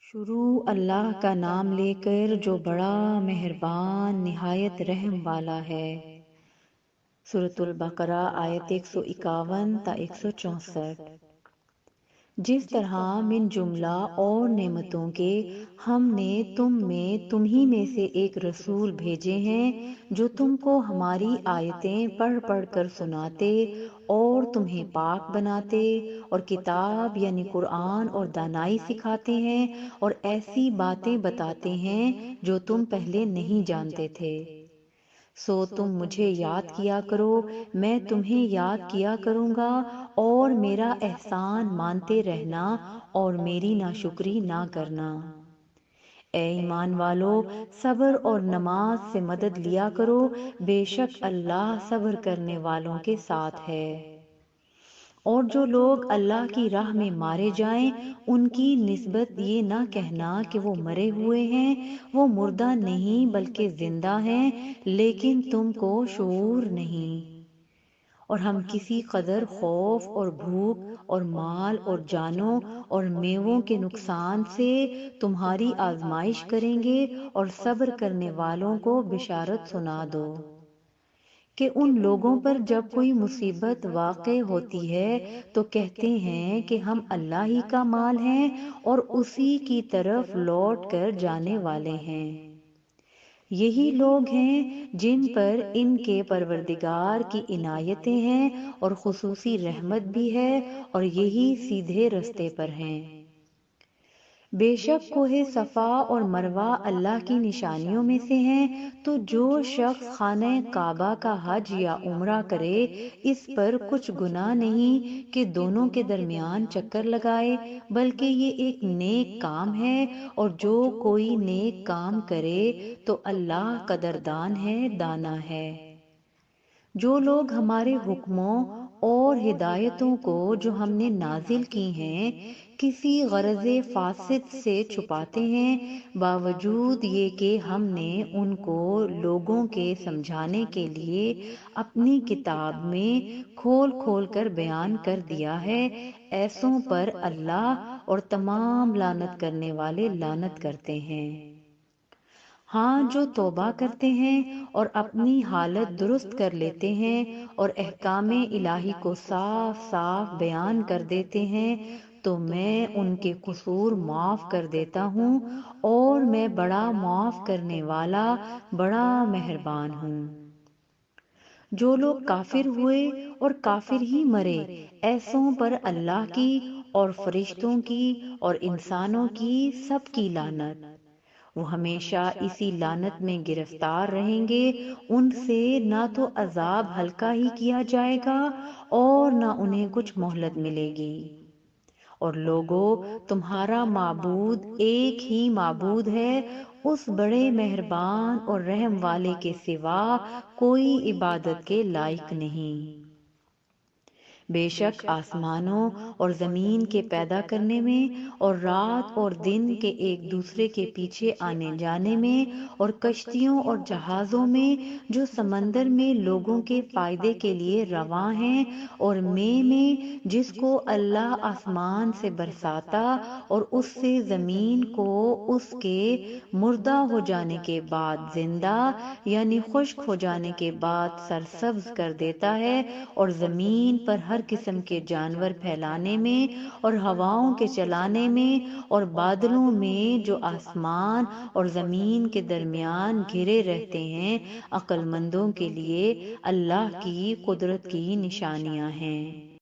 شروع اللہ کا نام لے کر جو بڑا مہربان نہایت رحم والا ہے۔ سورۃ البقرہ آیت 151 تا 164۔ جس طرح من جملہ اور نعمتوں کے ہم نے تم ہی میں سے ایک رسول بھیجے ہیں جو تم کو ہماری آیتیں پڑھ پڑھ کر سناتے اور تمہیں پاک بناتے اور کتاب یعنی قرآن اور دانائی سکھاتے ہیں اور ایسی باتیں بتاتے ہیں جو تم پہلے نہیں جانتے تھے۔ سو تم مجھے یاد کیا کرو، میں تمہیں یاد کیا کروں گا، اور میرا احسان مانتے رہنا اور میری ناشکری نہ کرنا۔ اے ایمان والو، صبر اور نماز سے مدد لیا کرو، بے شک اللہ صبر کرنے والوں کے ساتھ ہے۔ اور جو لوگ اللہ کی راہ میں مارے جائیں ان کی نسبت یہ نہ کہنا کہ وہ مرے ہوئے ہیں، وہ مردہ نہیں بلکہ زندہ ہیں لیکن تم کو شعور نہیں۔ اور ہم کسی قدر خوف اور بھوک اور مال اور جانوں اور میووں کے نقصان سے تمہاری آزمائش کریں گے، اور صبر کرنے والوں کو بشارت سنا دو کہ ان لوگوں پر جب کوئی مصیبت واقع ہوتی ہے تو کہتے ہیں کہ ہم اللہ ہی کا مال ہیں اور اسی کی طرف لوٹ کر جانے والے ہیں۔ یہی لوگ ہیں جن پر ان کے پروردگار کی عنایتیں ہیں اور خصوصی رحمت بھی ہے، اور یہی سیدھے رستے پر ہیں۔ بے شک کوہ صفا اور مروہ اللہ کی نشانیوں میں سے ہیں، تو جو شخص خانہ کعبہ کا حج یا عمرہ کرے اس پر کچھ گناہ نہیں کہ دونوں کے درمیان چکر لگائے، بلکہ یہ ایک نیک کام ہے، اور جو کوئی نیک کام کرے تو اللہ قدردان ہے، دانا ہے۔ جو لوگ ہمارے حکموں اور ہدایتوں کو جو ہم نے نازل کی ہیں کسی غرض فاسد سے چھپاتے ہیں، باوجود یہ کہ ہم نے ان کو لوگوں کے سمجھانے کے لیے اپنی کتاب میں کھول کھول کر بیان کر دیا ہے، ایسوں پر اللہ اور تمام لعنت کرنے والے لعنت کرتے ہیں۔ ہاں، جو توبہ کرتے ہیں اور اپنی حالت درست کر لیتے ہیں اور احکام الہی کو صاف صاف بیان کر دیتے ہیں تو میں ان کے قصور معاف کر دیتا ہوں، اور میں بڑا معاف کرنے والا بڑا مہربان ہوں۔ جو لوگ کافر ہوئے اور کافر ہی مرے، ایسوں پر اللہ کی اور فرشتوں کی اور انسانوں کی سب کی لعنت۔ وہ ہمیشہ اسی لعنت میں گرفتار رہیں گے، ان سے نہ تو عذاب ہلکا ہی کیا جائے گا اور نہ انہیں کچھ مہلت ملے گی۔ اور لوگو، تمہارا معبود ایک ہی معبود ہے، اس بڑے مہربان اور رحم والے کے سوا کوئی عبادت کے لائق نہیں۔ بے شک آسمانوں اور زمین کے پیدا کرنے میں اور رات اور دن کے ایک دوسرے کے پیچھے آنے جانے میں اور کشتیوں اور جہازوں میں جو سمندر میں لوگوں کے فائدے کے لیے رواں ہیں، اور میں جس کو اللہ آسمان سے برساتا اور اس سے زمین کو اس کے مردہ ہو جانے کے بعد زندہ یعنی خشک ہو جانے کے بعد سرسبز کر دیتا ہے، اور زمین پر ہر قسم کے جانور پھیلانے میں اور ہواؤں کے چلانے میں اور بادلوں میں جو آسمان اور زمین کے درمیان گھرے رہتے ہیں، عقل مندوں کے لیے اللہ کی قدرت کی نشانیاں ہیں۔